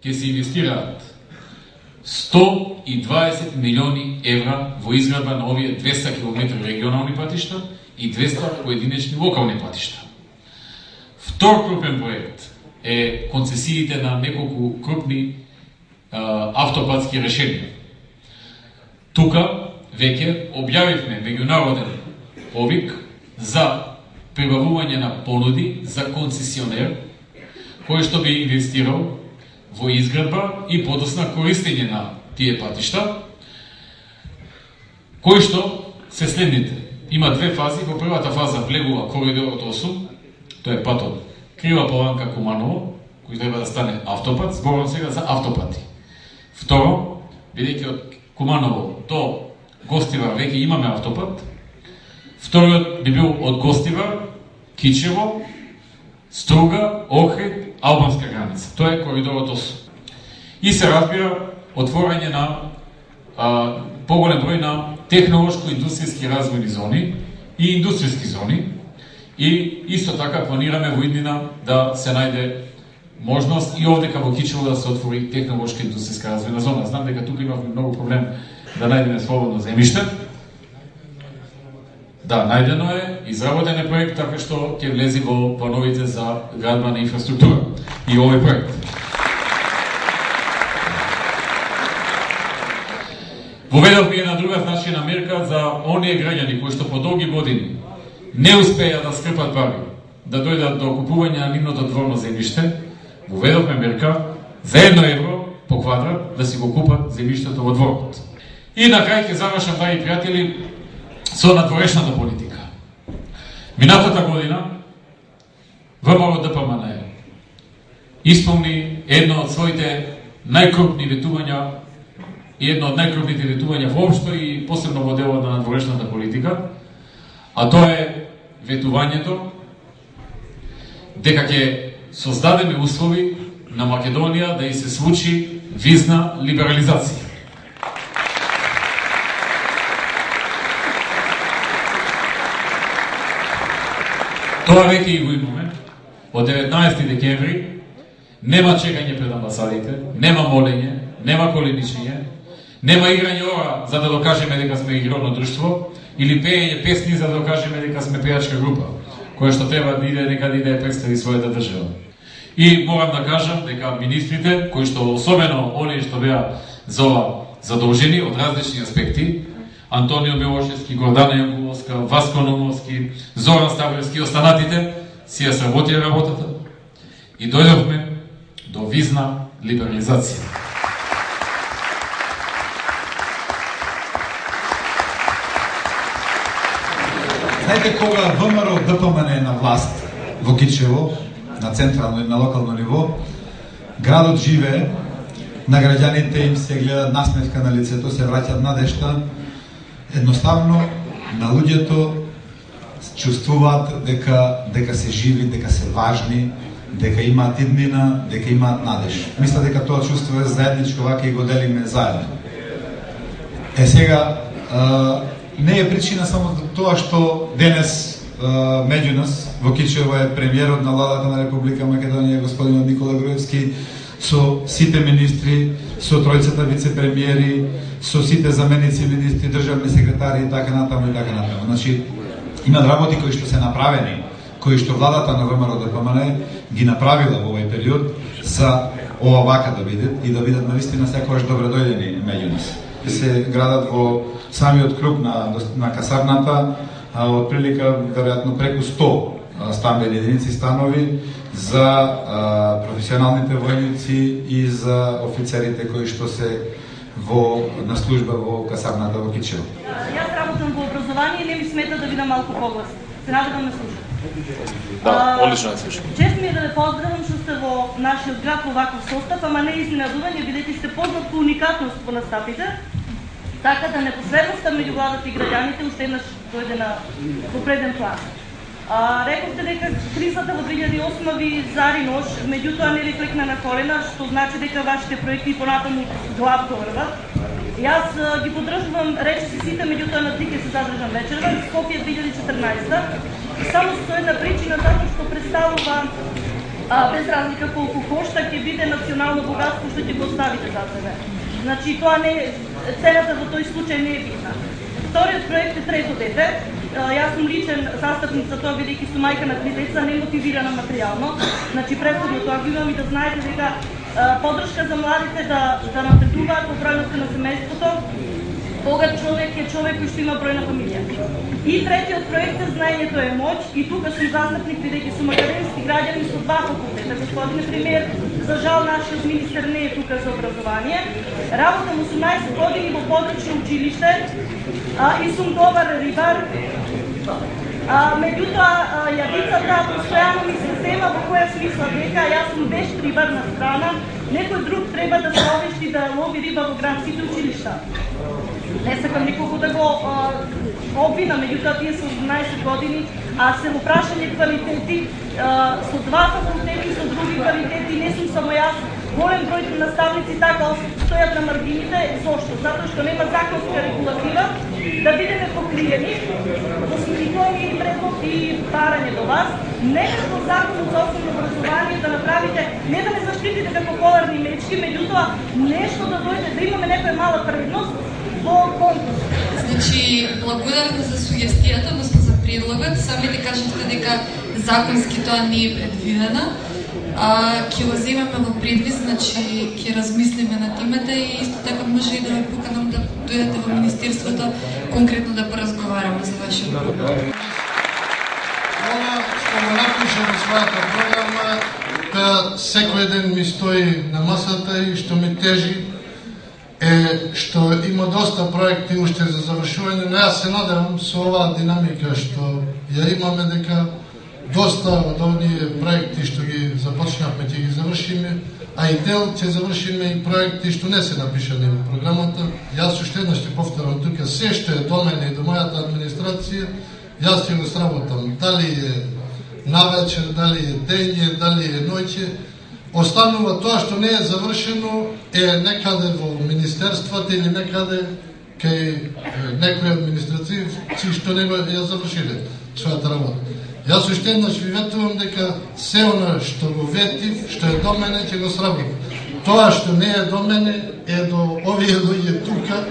ќе се инвестираат 120 милиони евра во изградба на овие 200 км регионални патишта и 200 поединечни локални патишта. Втор крупен проект е концесиите на неколку крупни автопатски решенија. Тука веќе објавивме меѓународен повик за прибавување на понуди за концесионер кој што би инвестирал во изградба и подосна користење на тие патишта, кои што се следните. Има две фази. Во првата фаза влегува коридорот 8, тоа е патот Крива Паланка Куманово, кој треба да стане автопат, зборам сега за автопати. Второ, бидејќи од Куманово до Гостивар веќе имаме автопат, вториот би бил од Гостивар, Кичево, Струга, Охрид, албанска граница. Тоа е коридорот 8. И се разбира отворање на поголем број на технолошко-индустријски развојни зони и индустријски зони. И исто така планираме во иднина да се најде можност и овдека во Кичево да се отвори технолошка индустријска развојна зона. Знам дека тука имавме многу проблем да најдеме слободно земјиште. Да, најдено е, изработен е проект, така што ќе влези во плановите за градба на инфраструктура и овој проект. Воведовме една друга значајна мерка за оние граѓани кои што по долги години не успеа да скрпат пари, да дојдат до купување на нивното дворно земјиште. Воведовме мерка за 1 евро по квадрат да си го купат земјиштето во дворот. И на крај ќе завршам, драги пријатели, со надворешната политика. Минатата година ВМРО ДПМН исполни едно од своите најкрупни ветувања и едно од најкрупните ветувања воопшто и посебно во делот на надворешната политика, а тоа е ветувањето дека ќе создадеме услови на Македонија да и се случи визна либерализација. Тоа веќе и го имаме. Од 19 декември нема чекање пред амбасадите, нема молење, нема коленичење, нема играње ора за да докажеме дека сме играно друштво или пеење песни за да докажеме дека сме пејачка група, која што треба да иде некаде и да ја представи својата држава. И морам да кажам дека министрите, кои што особено оние што беа за ова задолжени од различни аспекти, Антонио Милошевски, Гордана Јанкуловска, Васко Номовски, Зоран Ставлевски и останатите си ја сработија работата и дојдовме до визна либерализација. Знаете, кога ВМРО ДПМН е на власт во Кичево, на централно и на локално ниво, градот живее, на граѓаните им се гледа насмевка на лицето, се враќат надежта. Едноставно, на луѓето чувствуваат дека се живи, дека се важни, дека имаат иднина, дека имаат надеж. Мисля дека тоа чувство е заедничко, вака и го делиме заедно. Сега, не е причина само за тоа што денес меѓу нас во Кичево е премиерот на владата на Република Македонија, господин Никола Груевски, со сите министри, со тројцата вице-премиери, со сите заменици министри, државни секретари и така натаму и така натаму. Значи, има работи кои што се направени, кои што владата на ВМРО ДПМН ги направила во овој период за ова вака да бидат и да бидат навистина секогаш добредојдени меѓу нас. Се градат во самиот круг на касарната, од прилика веројатно преку 100 стамбени единици станови за професионалните војници и за офицерите кои што се на служба во касарната во Кичево. Јас работам во образование и не ми смета да бидам малку погласна. Се надевам да ме слушате. Да, одлично да слушам. Чест ми е да ве поздравам што сте во нашиот град во ваков состав, ама не изненадување, бидејќи сте познат по уникатност во настапите. Така да непосредноста меѓу владата и граѓаните уште еднаш дојде во преден план. Рековте дека кризата во 2008 ви зари нож, меѓутоа не ви клекна на колена, што значи дека вашите проекти и понатаму главно врват. Јас ги поддржувам речиси сите, меѓутоа на 3 ќе се задржам вечерва, Скопје 2014, само со една причина, затоа што представува без разлика колку кошта, ќе биде национално богатство што ќе го оставите за себе. Значи, тоа не е, цената во тој случај не е битна. Вториот проект е трето дете. Јас сум личен застапник за тоа, бидејќи сум мајка на 3 деца, немотивирана материјално. Значи, претходно тоа го имам и да знаете дека поддршка за младите да напредуваат во бројноста на семејството, богат човек е човек кој што има бројна фамилија. И третиот проект е знаењето е моќ, и тука сум застапник бидејќи сум академски граѓанин со 2 факултета. Господине премиер, за жал нашиот министер не е тука за образование. Работам 18 години во подручно училиште и сум добар рибар. Меѓутоа, јадицата постојано ми се сема во која смисла дека јас сум вешт рибарна страна, некој друг треба да се обешти да лови риба во градските училишта. Не сакам никого да го обвинам, меѓутоа тие се 18 години, а се во прашање квалитети, со 2 факултети, со други квалитети, не сум само јас, голем број наставници така стојат на маргините. Зошто? Затоа што нема законска регулатива да бидеме покриени. Тоа ми е предлог и барање до вас. Не е во законот за основно образование да направите, не да ме заштитите како коварни мечки, меѓутоа нешто да дојде, да имаме некоја мала предност во конкурс. Значи, благодарна за сугестијата, односно за предлогот. Сами да кажете дека законски тоа не е предвидено. Ќе го земеме во предвид, значи ќе размислиме на темата и исто така може и да ме поканам да дојдете во Министерството конкретно да поразговараме за вашиот проблем. Ова што го напишам во својата програма, секој ден ми стои на масата и што ми тежи е што има доста проекти уште за завршување, но јас се надевам со оваа динамика што ја имаме дека доста од овие проекти што ги започнавме ќе ги завршиме, а и дел ќе завршиме и проекти што не се напишани во програмата. Јас уште еднаш ќе повторам тука, се што е до мене и до мојата администрација, јас ќе го сработам. Дали е навечер, дали е дење, дали е ноќе, останува тоа што не е завршено е некаде во министерствата или некаде кај некои администрации што не го ја завршиле својата работа. Јас уште еднаш ви ветувам дека се она што го ветив, што е до мене, ќе го сработам. Тоа што не е до мене, е до овие луѓе тука,